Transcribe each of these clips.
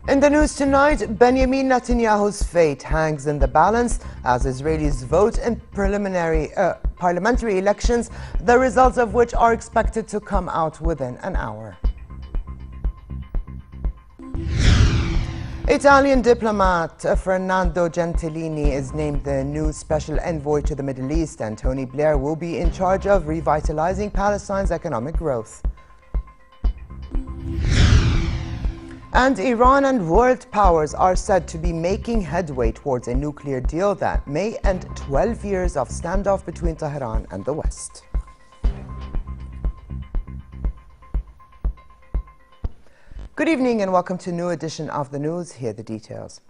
In the news tonight, Benjamin Netanyahu's fate hangs in the balance as Israelis vote in parliamentary elections, the results of which are expected to come out within an hour. Italian diplomat Fernando Gentilini is named the new special envoy to the Middle East, and Tony Blair will be in charge of revitalizing Palestine's economic growth. And Iran and world powers are said to be making headway towards a nuclear deal that may end 12 years of standoff between Tehran and the West. Good evening and welcome to a new edition of the news. Here are the details.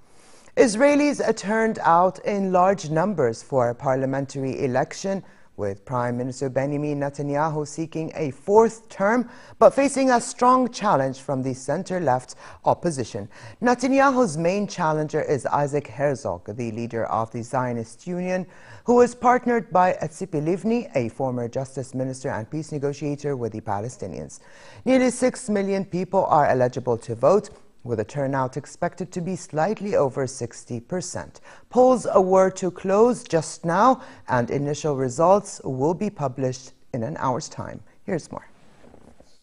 Israelis turned out in large numbers for a parliamentary election, with Prime Minister Benjamin Netanyahu seeking a fourth term, but facing a strong challenge from the center-left opposition. Netanyahu's main challenger is Isaac Herzog, the leader of the Zionist Union, who is partnered by Tzipi Livni, a former justice minister and peace negotiator with the Palestinians. Nearly 6 million people are eligible to vote, with a turnout expected to be slightly over 60%. Polls were to close just now, and initial results will be published in an hour's time. Here's more.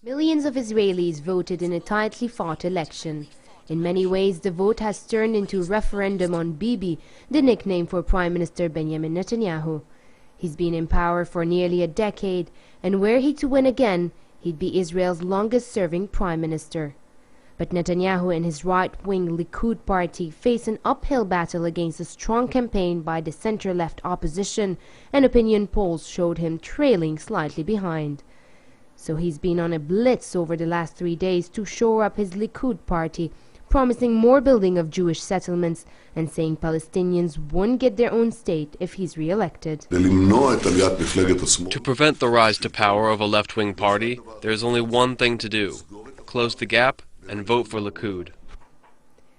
Millions of Israelis voted in a tightly fought election. In many ways, the vote has turned into a referendum on Bibi, the nickname for Prime Minister Benjamin Netanyahu. He's been in power for nearly a decade, and were he to win again, he'd be Israel's longest-serving prime minister. But Netanyahu and his right-wing Likud party face an uphill battle against a strong campaign by the center-left opposition, and opinion polls showed him trailing slightly behind. So he's been on a blitz over the last 3 days to shore up his Likud party, promising more building of Jewish settlements and saying Palestinians won't get their own state if he's re-elected. To prevent the rise to power of a left-wing party, there is only one thing to do: close the gap and vote for Likud.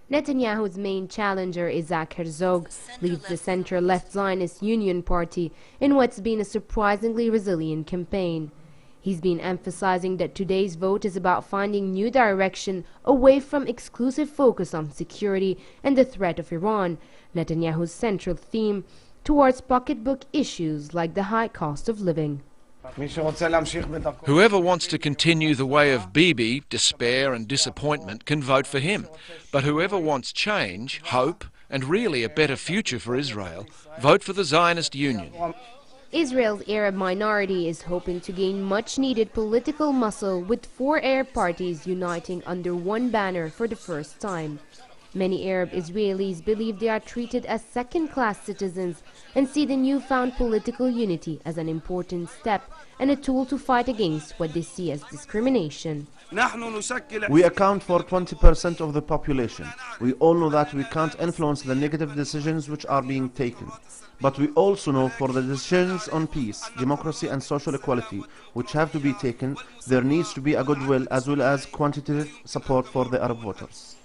Netanyahu's main challenger, Isaac Herzog, leads the center-left Zionist Union Party in what's been a surprisingly resilient campaign. He's been emphasizing that today's vote is about finding new direction away from exclusive focus on security and the threat of Iran, Netanyahu's central theme, towards pocketbook issues like the high cost of living. Whoever wants to continue the way of Bibi, despair and disappointment, can vote for him. But whoever wants change, hope, and really a better future for Israel, vote for the Zionist Union. Israel's Arab minority is hoping to gain much-needed political muscle with 4 Arab parties uniting under one banner for the first time. Many Arab Israelis believe they are treated as second-class citizens and see the newfound political unity as an important step and a tool to fight against what they see as discrimination. We account for 20% of the population. We all know that we can't influence the negative decisions which are being taken. But we also know for the decisions on peace, democracy and social equality which have to be taken, there needs to be a goodwill as well as quantitative support for the Arab voters.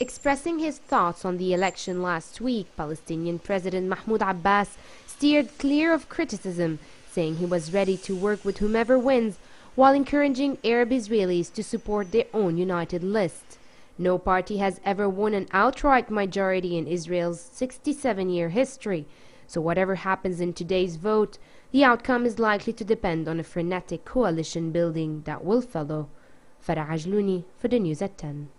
Expressing his thoughts on the election last week, Palestinian President Mahmoud Abbas steered clear of criticism, saying he was ready to work with whomever wins, while encouraging Arab Israelis to support their own united list. No party has ever won an outright majority in Israel's 67-year history, so whatever happens in today's vote, the outcome is likely to depend on a frenetic coalition building that will follow. Farah Ajlouni for the News at 10.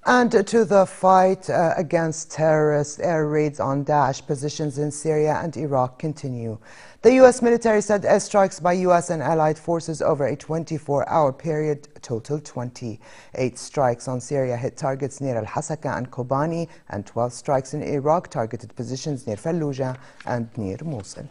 And to the fight against terrorist air raids on Daesh positions in Syria and Iraq continue. The U.S. military said airstrikes by U.S. and allied forces over a 24-hour period totaled 20. 8 strikes on Syria hit targets near Al-Hasaka and Kobani, and 12 strikes in Iraq targeted positions near Fallujah and near Mosul.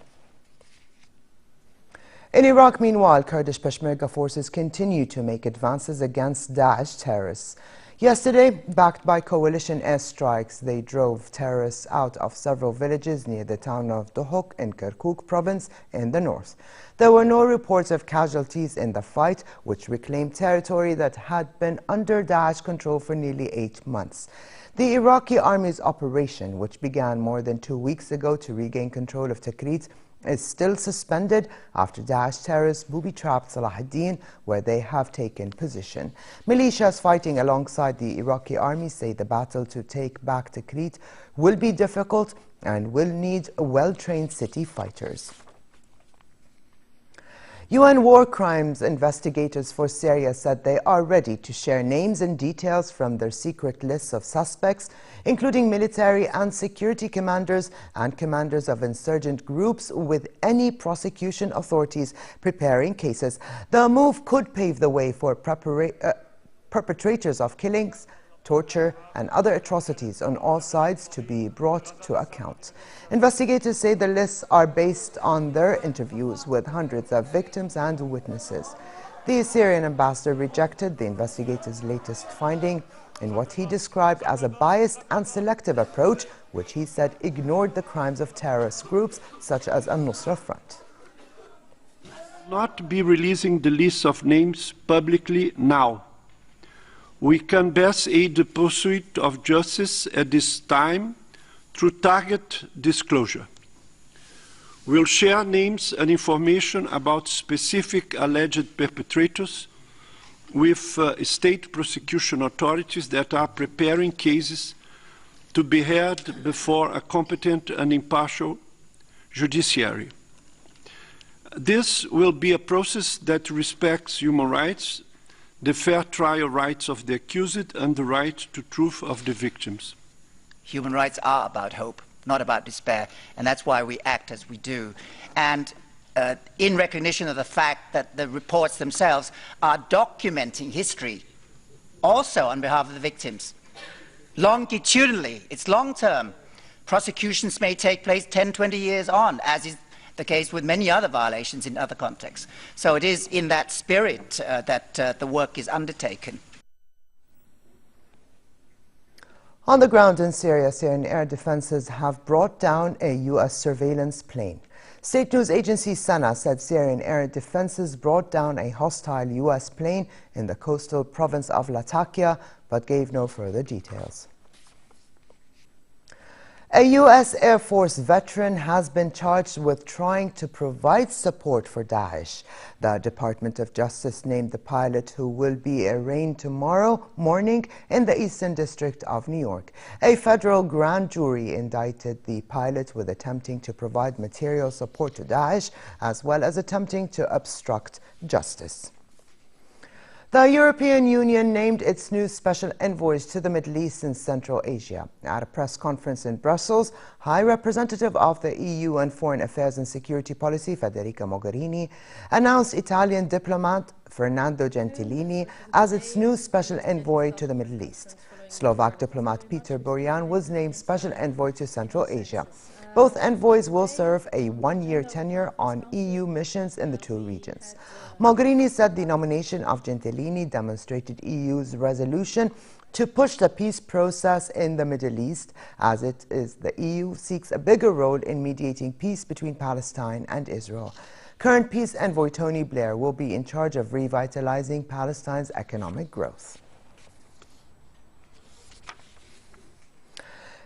In Iraq, meanwhile, Kurdish Peshmerga forces continue to make advances against Daesh terrorists. Yesterday, backed by coalition airstrikes, they drove terrorists out of several villages near the town of Duhok in Kirkuk province in the north. There were no reports of casualties in the fight, which reclaimed territory that had been under Daesh control for nearly 8 months. The Iraqi army's operation, which began more than 2 weeks ago to regain control of Tikrit, is still suspended after Daesh terrorists booby-trapped Salah ad-Din, where they have taken position. Militias fighting alongside the Iraqi army say the battle to take back Tikrit will be difficult and will need well-trained city fighters. UN war crimes investigators for Syria said they are ready to share names and details from their secret lists of suspects, including military and security commanders and commanders of insurgent groups, with any prosecution authorities preparing cases. The move could pave the way for perpetrators of killings, torture and other atrocities on all sides to be brought to account. Investigators say the lists are based on their interviews with hundreds of victims and witnesses. The Syrian ambassador rejected the investigators' latest finding in what he described as a biased and selective approach, which he said ignored the crimes of terrorist groups such as Al-Nusra Front. Not be releasing the list of names publicly now. We can best aid the pursuit of justice at this time through target disclosure. We'll share names and information about specific alleged perpetrators with state prosecution authorities that are preparing cases to be heard before a competent and impartial judiciary. This will be a process that respects human rights, the fair trial rights of the accused, and the right to truth of the victims. Human rights are about hope, not about despair, and that's why we act as we do. And in recognition of the fact that the reports themselves are documenting history, also on behalf of the victims. Longitudinally, it's long-term. Prosecutions may take place 10, 20 years on, as is the case with many other violations in other contexts. So it is in that spirit that the work is undertaken. On the ground in Syria, Syrian air defenses have brought down a U.S. surveillance plane. State news agency SANA said Syrian air defenses brought down a hostile U.S. plane in the coastal province of Latakia, but gave no further details. A U.S. Air Force veteran has been charged with trying to provide support for Daesh. The Department of Justice named the pilot, who will be arraigned tomorrow morning in the Eastern District of New York. A federal grand jury indicted the pilot with attempting to provide material support to Daesh, as well as attempting to obstruct justice. The European Union named its new special envoys to the Middle East and Central Asia. At a press conference in Brussels, High Representative of the EU on Foreign Affairs and Security Policy, Federica Mogherini, announced Italian diplomat Fernando Gentilini as its new special envoy to the Middle East. Slovak diplomat Peter Burian was named special envoy to Central Asia. Both envoys will serve a one-year tenure on EU missions in the two regions. Mogherini said the nomination of Gentilini demonstrated EU's resolution to push the peace process in the Middle East, as it is the EU seeks a bigger role in mediating peace between Palestine and Israel. Current peace envoy Tony Blair will be in charge of revitalizing Palestine's economic growth.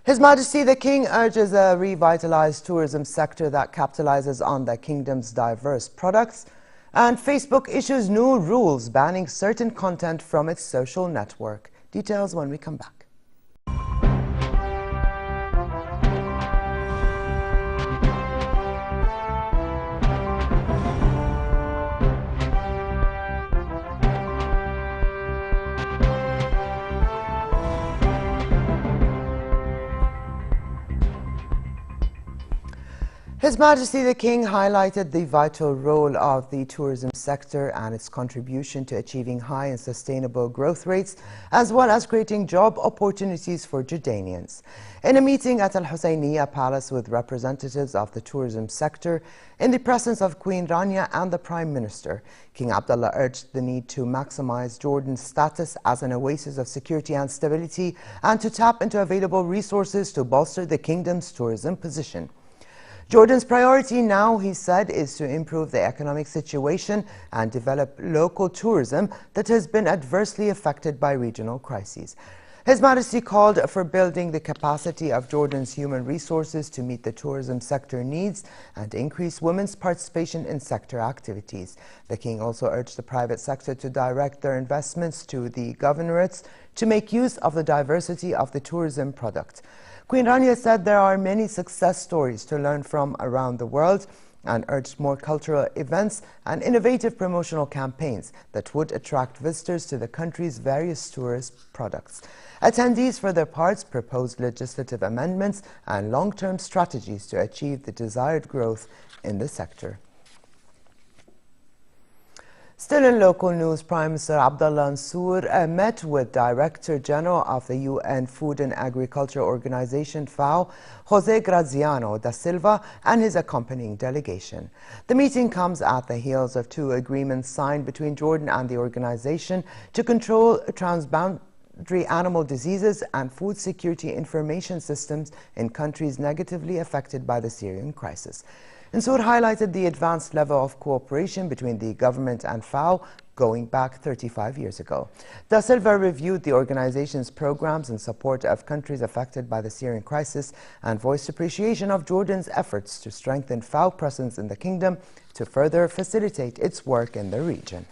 His Majesty the King urges a revitalized tourism sector that capitalizes on the kingdom's diverse products, and Facebook issues new rules banning certain content from its social network. Details when we come back. His Majesty the King highlighted the vital role of the tourism sector and its contribution to achieving high and sustainable growth rates, as well as creating job opportunities for Jordanians. In a meeting at Al Husseiniya Palace with representatives of the tourism sector, in the presence of Queen Rania and the Prime Minister, King Abdullah urged the need to maximize Jordan's status as an oasis of security and stability, and to tap into available resources to bolster the kingdom's tourism position. Jordan's priority now, he said, is to improve the economic situation and develop local tourism that has been adversely affected by regional crises. His Majesty called for building the capacity of Jordan's human resources to meet the tourism sector needs and increase women's participation in sector activities. The King also urged the private sector to direct their investments to the governorates to make use of the diversity of the tourism product. Queen Rania said there are many success stories to learn from around the world and urged more cultural events and innovative promotional campaigns that would attract visitors to the country's various tourist products. Attendees, for their parts, proposed legislative amendments and long-term strategies to achieve the desired growth in the sector. Still in local news, Prime Minister Abdullah Mansour met with Director General of the UN Food and Agriculture Organization, FAO, José Graziano da Silva, and his accompanying delegation. The meeting comes at the heels of 2 agreements signed between Jordan and the organization to control transboundary animal diseases and food security information systems in countries negatively affected by the Syrian crisis. Mansour highlighted the advanced level of cooperation between the government and FAO going back 35 years ago. Da Silva reviewed the organization's programs in support of countries affected by the Syrian crisis and voiced appreciation of Jordan's efforts to strengthen FAO presence in the kingdom to further facilitate its work in the region.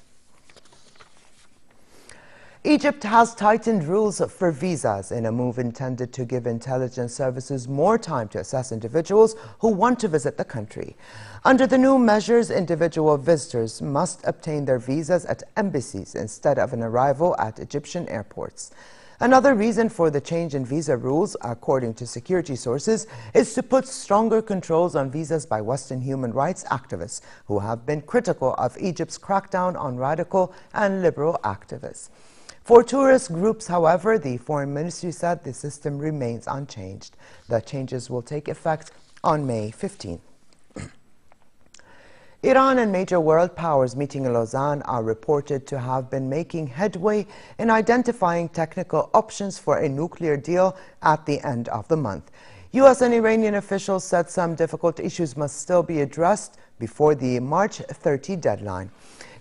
Egypt has tightened rules for visas in a move intended to give intelligence services more time to assess individuals who want to visit the country. Under the new measures, individual visitors must obtain their visas at embassies instead of an arrival at Egyptian airports. Another reason for the change in visa rules, according to security sources, is to put stronger controls on visas by Western human rights activists who have been critical of Egypt's crackdown on radical and liberal activists. For tourist groups, however, the Foreign Ministry said the system remains unchanged. The changes will take effect on May 15. Iran and major world powers meeting in Lausanne are reported to have been making headway in identifying technical options for a nuclear deal at the end of the month. U.S. and Iranian officials said some difficult issues must still be addressed before the March 30 deadline.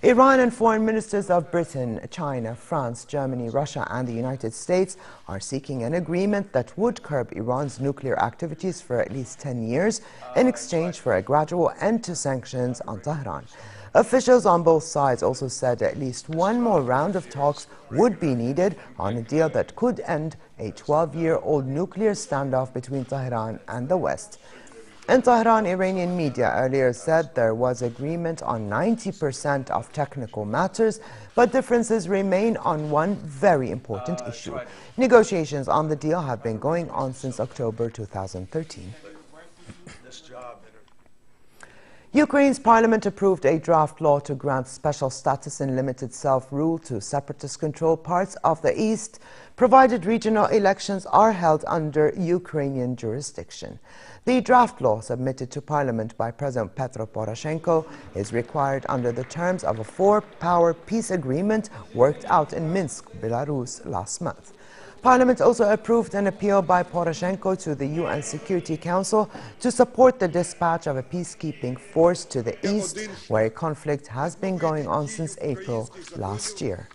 Iran and foreign ministers of Britain, China, France, Germany, Russia, and the United States are seeking an agreement that would curb Iran's nuclear activities for at least 10 years in exchange for a gradual end to sanctions on Tehran. Officials on both sides also said at least one more round of talks would be needed on a deal that could end a 12-year-old nuclear standoff between Tehran and the West. In Tehran, Iranian media earlier said there was agreement on 90% of technical matters, but differences remain on one very important issue. Negotiations on the deal have been going on since October 2013. Ukraine's parliament approved a draft law to grant special status and limited self-rule to separatist-controlled parts of the east, provided regional elections are held under Ukrainian jurisdiction. The draft law submitted to Parliament by President Petro Poroshenko is required under the terms of a 4-power peace agreement worked out in Minsk, Belarus last month. Parliament also approved an appeal by Poroshenko to the UN Security Council to support the dispatch of a peacekeeping force to the east, where a conflict has been going on since April last year.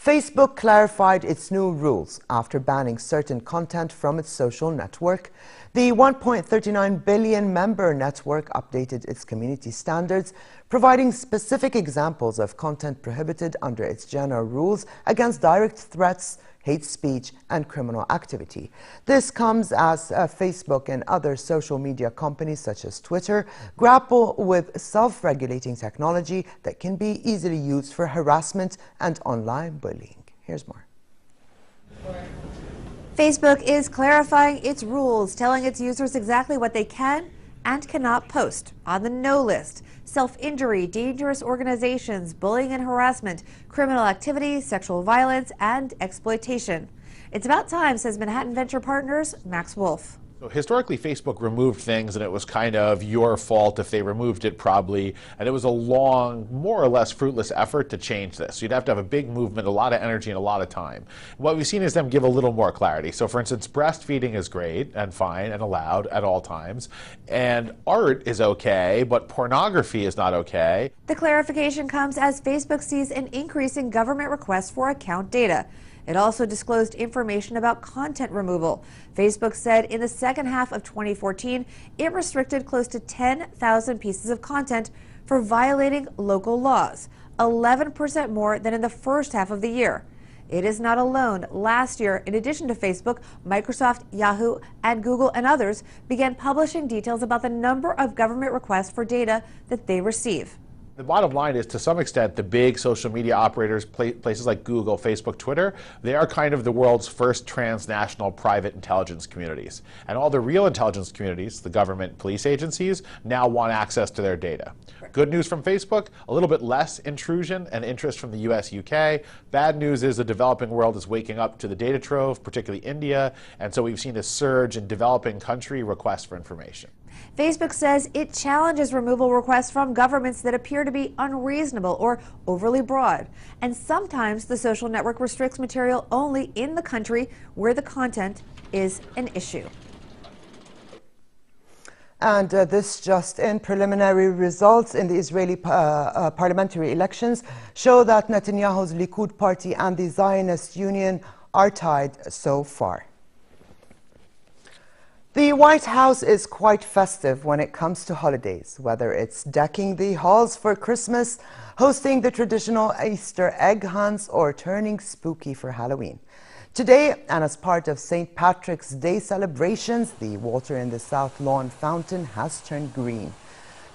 Facebook clarified its new rules after banning certain content from its social network. The 1.39 billion member network updated its community standards, providing specific examples of content prohibited under its general rules against direct threats, hate speech, and criminal activity. This comes as Facebook and other social media companies such as Twitter grapple with self-regulating technology that can be easily used for harassment and online bullying. Here's more. Facebook is clarifying its rules, telling its users exactly what they can and cannot post on the no list: self-injury, dangerous organizations, bullying and harassment, criminal activity, sexual violence, and exploitation. It's about time, says Manhattan Venture Partners' Max Wolf. Historically, Facebook removed things, and it was kind of your fault if they removed it, probably. And it was a long, more or less fruitless effort to change this. You'd have to have a big movement, a lot of energy, and a lot of time. What we've seen is them give a little more clarity. So, for instance, breastfeeding is great and fine and allowed at all times. And art is okay, but pornography is not okay. The clarification comes as Facebook sees an increase in government requests for account data. It also disclosed information about content removal. Facebook said in the second half of 2014, it restricted close to 10,000 pieces of content for violating local laws, 11% more than in the first half of the year. It is not alone. Last year, in addition to Facebook, Microsoft, Yahoo, and Google and others began publishing details about the number of government requests for data that they receive. The bottom line is, to some extent, the big social media operators, places like Google, Facebook, Twitter, they are kind of the world's first transnational private intelligence communities. And all the real intelligence communities, the government, police agencies, now want access to their data. Good news from Facebook, a little bit less intrusion and interest from the US, UK. Bad news is the developing world is waking up to the data trove, particularly India, and so we've seen a surge in developing country requests for information. Facebook says it challenges removal requests from governments that appear to be unreasonable or overly broad. And sometimes the social network restricts material only in the country where the content is an issue. And this just in: preliminary results in the Israeli parliamentary elections show that Netanyahu's Likud party and the Zionist Union are tied so far. The White House is quite festive when it comes to holidays, whether it's decking the halls for Christmas, hosting the traditional Easter egg hunts, or turning spooky for Halloween. Today, and as part of St. Patrick's Day celebrations, the water in the South Lawn fountain has turned green.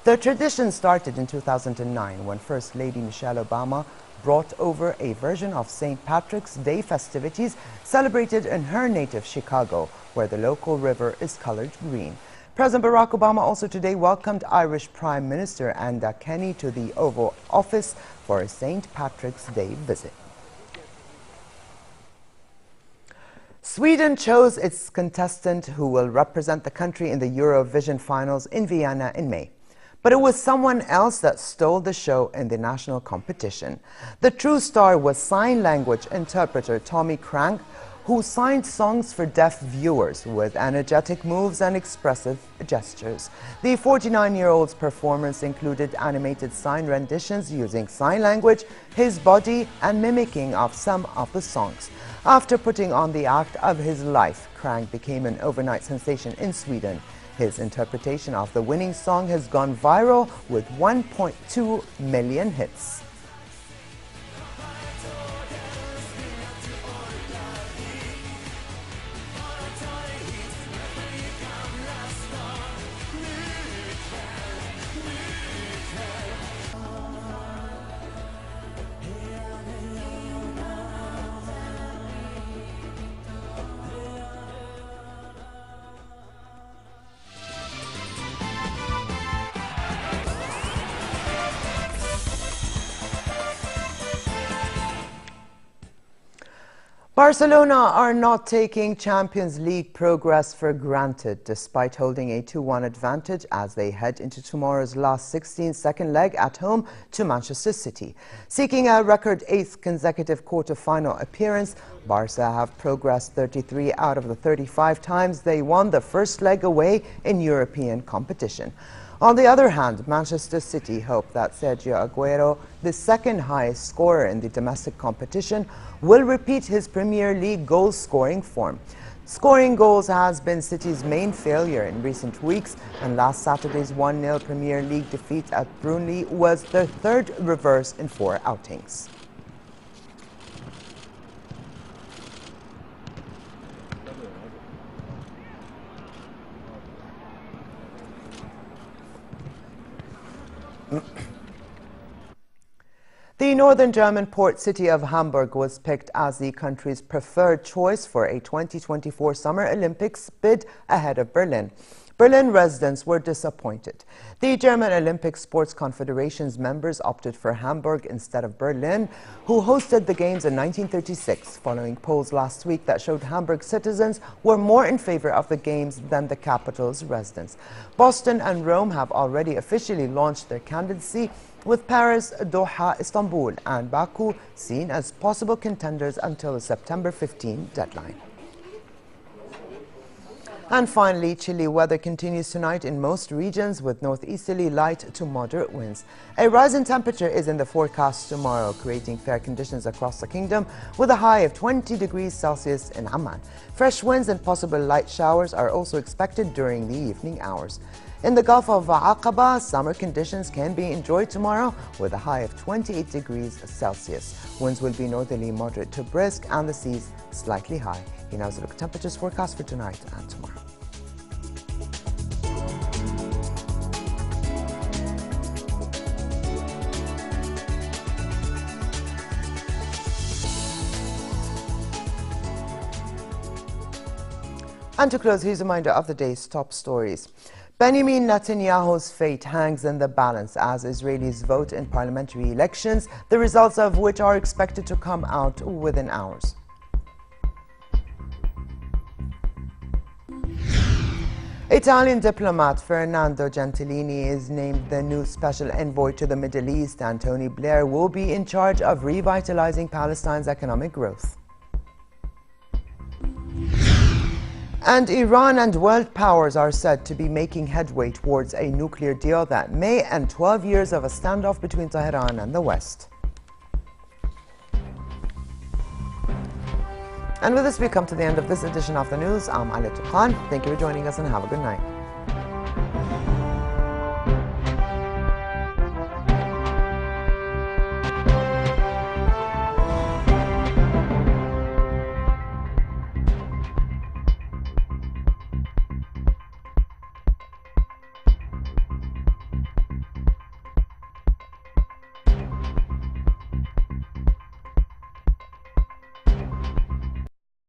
The tradition started in 2009 when First Lady Michelle Obama brought over a version of St. Patrick's Day festivities celebrated in her native Chicago, where the local river is colored green. President Barack Obama also today welcomed Irish Prime Minister Enda Kenny to the Oval Office for a St. Patrick's Day visit. Sweden chose its contestant who will represent the country in the Eurovision finals in Vienna in May. But it was someone else that stole the show in the national competition. The true star was sign language interpreter Tommy Crank, who signed songs for deaf viewers with energetic moves and expressive gestures. The 49-year-old's performance included animated sign renditions using sign language, his body, and mimicking of some of the songs. After putting on the act of his life, Crank became an overnight sensation in Sweden. His interpretation of the winning song has gone viral with 1.2 million hits. Barcelona are not taking Champions League progress for granted, despite holding a 2-1 advantage as they head into tomorrow's last 16-second leg at home to Manchester City. Seeking a record 8th consecutive quarter-final appearance, Barca have progressed 33 out of the 35 times they won the first leg away in European competition. On the other hand, Manchester City hope that Sergio Aguero, the second highest scorer in the domestic competition, will repeat his Premier League goal-scoring form. Scoring goals has been City's main failure in recent weeks, and last Saturday's 1-0 Premier League defeat at Burnley was their third reverse in 4 outings. The northern German port city of Hamburg was picked as the country's preferred choice for a 2024 Summer Olympics bid ahead of Berlin. Berlin residents were disappointed. The German Olympic Sports Confederation's members opted for Hamburg instead of Berlin, who hosted the Games in 1936, following polls last week that showed Hamburg citizens were more in favor of the Games than the capital's residents. Boston and Rome have already officially launched their candidacy, with Paris, Doha, Istanbul and Baku seen as possible contenders until the September 15 deadline. And finally, chilly weather continues tonight in most regions with northeasterly light to moderate winds. A rise in temperature is in the forecast tomorrow, creating fair conditions across the kingdom with a high of 20 degrees Celsius in Amman. Fresh winds and possible light showers are also expected during the evening hours. In the Gulf of Aqaba, summer conditions can be enjoyed tomorrow with a high of 28 degrees Celsius. Winds will be northerly moderate to brisk and the seas slightly high. Here now is a look at temperatures forecast for tonight and tomorrow. And to close, here's a reminder of the day's top stories. Benjamin Netanyahu's fate hangs in the balance as Israelis vote in parliamentary elections, the results of which are expected to come out within hours. Italian diplomat Fernando Gentilini is named the new special envoy to the Middle East, and Tony Blair will be in charge of revitalizing Palestine's economic growth. And Iran and world powers are said to be making headway towards a nuclear deal that may end 12 years of a standoff between Tehran and the West. And with this, we come to the end of this edition of the news. I'm Alia Tukhan. Thank you for joining us and have a good night.